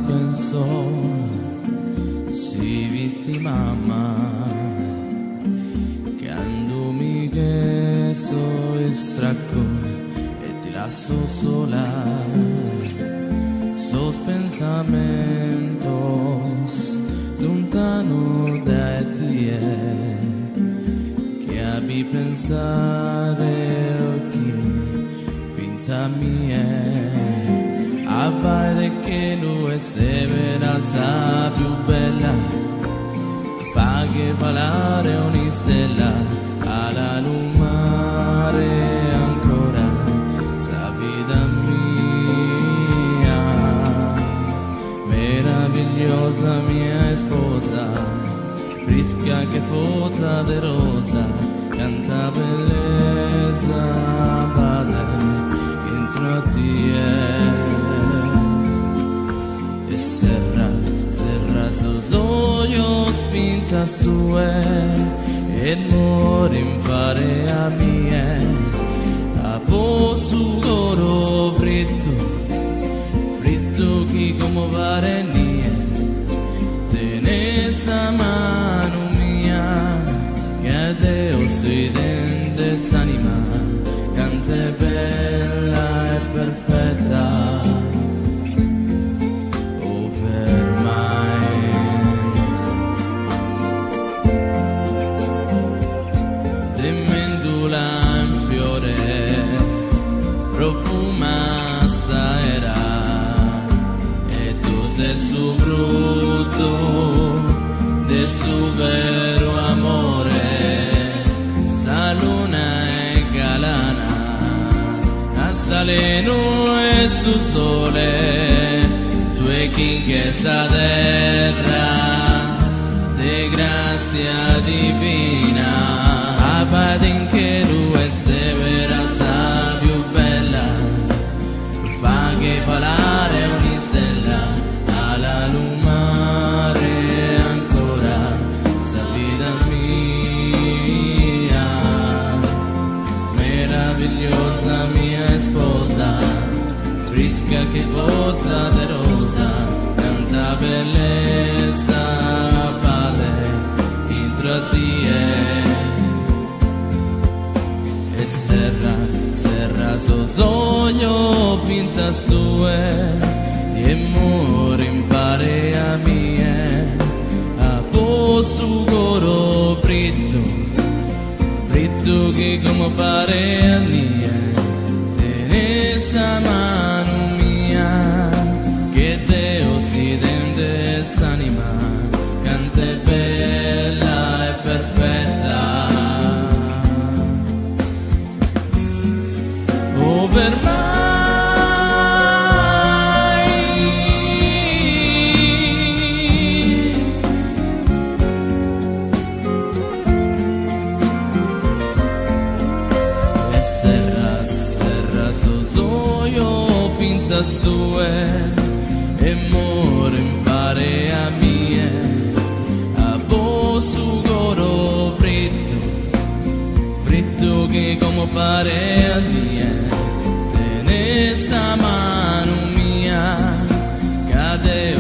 pensò, si visti mamma, quando mi queso stracco e ti lascio sola, sos pensamentos lontano da te, che abbi pensare occhi finza mie. Appare che lui è severa, sa più bella, fa che parlare ogni stella, alla lumare ancora, sa vita mia, meravigliosa mia sposa, fresca che pozza de rosa, canta bellezza, padre, entro a te. Sus ojos pinzas tú el mor impare a mí a po su goro fritto que como varenie tenés a mano mía que a Deus si dentes anima cante bella e perfetta. Profuma saera e tu sei su frutto del suo vero amore, sa luna e galana, a saleno e su sole, tu e chi che sa terra, de grazia divina, abadin che lui è severa, sa più che parlare ogni stella, alla lumare ancora, sa vita mia, meravigliosa mia sposa, fresca che pozza de rosa, canta bellezza, padre, entro a te. E serra sos sogno pinzas tue y amor impare a mie a po su goro fritto que como pare a mie tenés a mano mía que Deus si dentes anima cante bella e perfetta. Over pinzas tue e mor impare a mie a po su goro fritto che como pare a mie tenés a mano mia cade